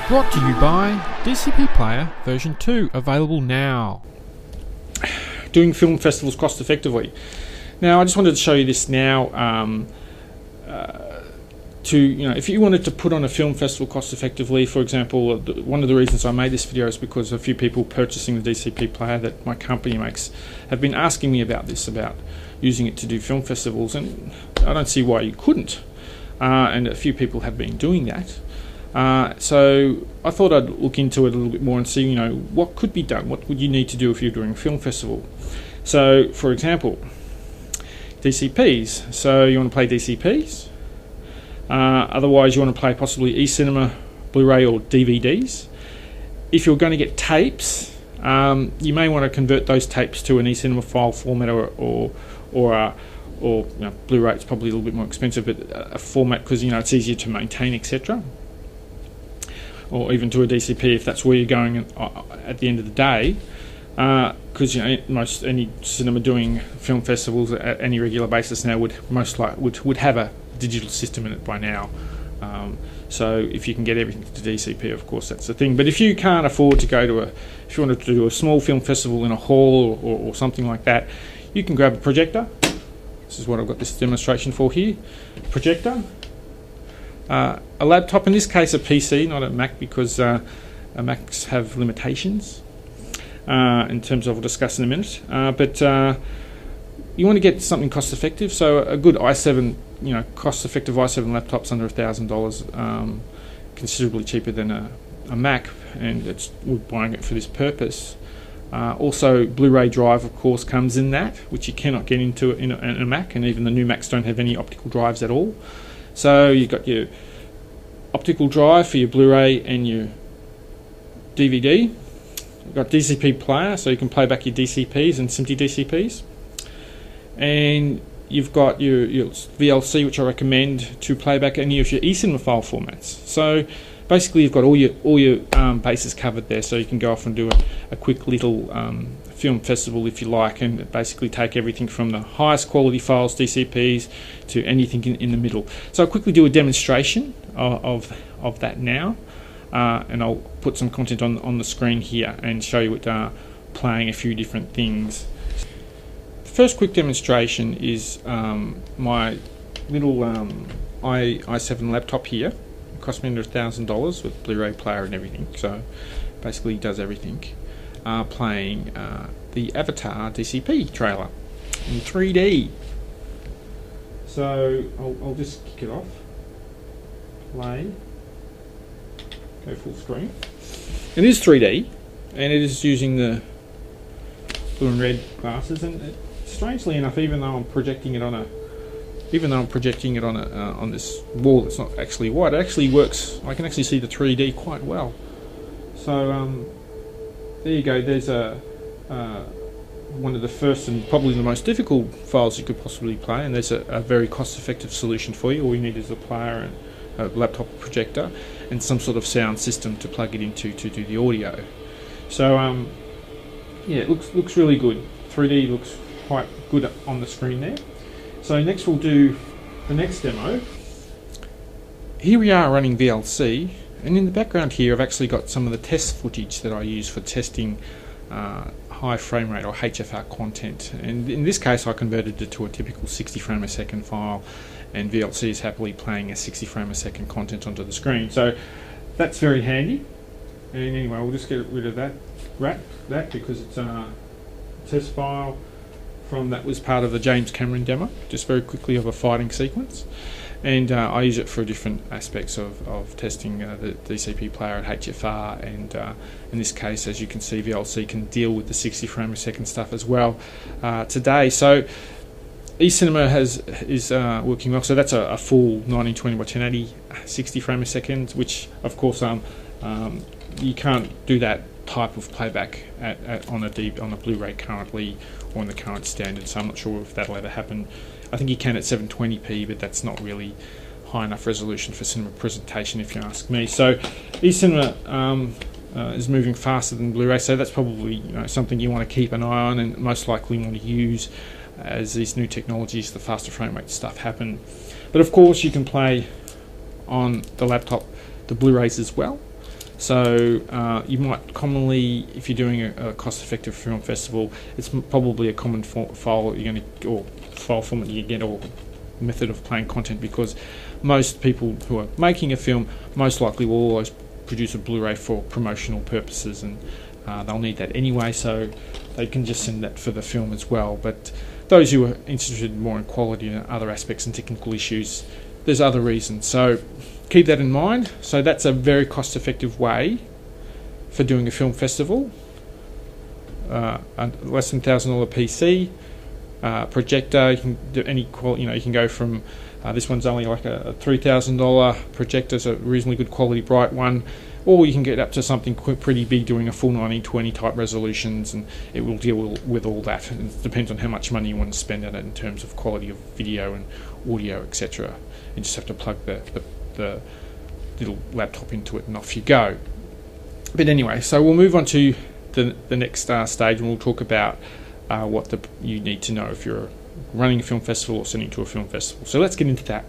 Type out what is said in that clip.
Brought to you by DCP Player version 2, available now. Doing film festivals cost effectively. Now I just wanted to show you this now if you wanted to put on a film festival cost effectively, for example, one of the reasons I made this video is because a few people purchasing the DCP Player that my company makes have been asking me about this, about using it to do film festivals, and I don't see why you couldn't, and a few people have been doing that. So I thought I'd look into it a little bit more and see, what could be done. What would you need to do if you're doing a film festival? So, for example, DCPs. So you want to play DCPs. Otherwise, you want to play possibly eCinema, Blu-ray, or DVDs. If you're going to get tapes, you may want to convert those tapes to an eCinema file format, or Blu-ray. It's probably a little bit more expensive, but a format because it's easier to maintain, etc. Or even to a DCP if that's where you're going at the end of the day, because most any cinema doing film festivals at any regular basis now would have a digital system in it by now. So if you can get everything to DCP, of course that's the thing. But if you can't afford to go if you wanted to do a small film festival in a hall or something like that, you can grab a projector. This is what I've got this demonstration for here. Projector. A laptop, in this case a PC, not a Mac, because Macs have limitations in terms of, we'll discuss in a minute. But you want to get something cost effective, so a good i7, cost effective i7 laptop's under $1,000, considerably cheaper than a Mac, and we're buying it for this purpose. Also, Blu-ray drive, of course, comes in that, which you cannot get into in a Mac, and even the new Macs don't have any optical drives at all. So you've got your optical drive for your Blu-ray and your DVD. You've got DCP Player, so you can play back your DCPs and SMPTE DCPs. And you've got your VLC, which I recommend to play back any of your eCinema file formats. So basically you've got all your bases covered there, so you can go off and do a quick little film festival if you like, and basically take everything from the highest quality files, DCPs, to anything in the middle. So I'll quickly do a demonstration of that now, and I'll put some content on the screen here and show you it playing a few different things. The first quick demonstration is my little i7 laptop here. It cost me under $1,000 with Blu-ray player and everything, so basically it does everything. Playing the Avatar DCP trailer in 3D. So I'll just kick it off. Play. Go full screen. It is 3D, and it is using the blue and red glasses. And strangely enough, even though I'm projecting it on this wall that's not actually white, it actually works. I can actually see the 3D quite well. So there you go. There's one of the first and probably the most difficult files you could possibly play, and there's a very cost-effective solution for you. All you need is a player and a laptop projector and some sort of sound system to plug it into to do the audio. So yeah, it looks really good. 3D looks quite good on the screen there. So next we'll do the next demo. Here we are running VLC. And in the background here I've actually got some of the test footage that I use for testing high frame rate or HFR content, and in this case I converted it to a typical 60 frame a second file, and VLC is happily playing a 60 frame a second content onto the screen. So that's very handy. And anyway, we'll just get rid of that because it's a test file that was part of the James Cameron demo, just very quickly, of a fighting sequence. And I use it for different aspects of testing the DCP Player at HFR, and in this case, as you can see, VLC can deal with the 60 frame a second stuff as well today. So eCinema is working well. So that's a full 1920x1080 60 frame a second, which of course you can't do that type of playback on a Blu-ray currently, or in the current standard. So I'm not sure if that'll ever happen. I think you can at 720p, but that's not really high enough resolution for cinema presentation, if you ask me. So eCinema is moving faster than Blu-ray, so that's probably something you want to keep an eye on, and most likely want to use as these new technologies, the faster frame rate stuff, happen. But of course, you can play on the laptop the Blu-rays as well. So you might commonly, if you're doing a cost-effective film festival, it's probably a common file you're going to, or file format you get, or method of playing content, because most people who are making a film most likely will always produce a Blu-ray for promotional purposes, and they'll need that anyway, so they can just send that for the film as well. But those who are interested more in quality and other aspects and technical issues, there's other reasons. So keep that in mind. So that's a very cost-effective way for doing a film festival. Less than $1,000 PC, projector. You can do any quality. You can go from this one's only like a $3,000 projector, so a reasonably good quality, bright one, or you can get up to something pretty big, doing a full 1920 type resolutions, and it will deal with all that. And it depends on how much money you want to spend on it in terms of quality of video and audio, etc. You just have to plug the little laptop into it and off you go. But anyway, so we'll move on to the next stage, and we'll talk about what you need to know if you're running a film festival or sending to a film festival. So let's get into that.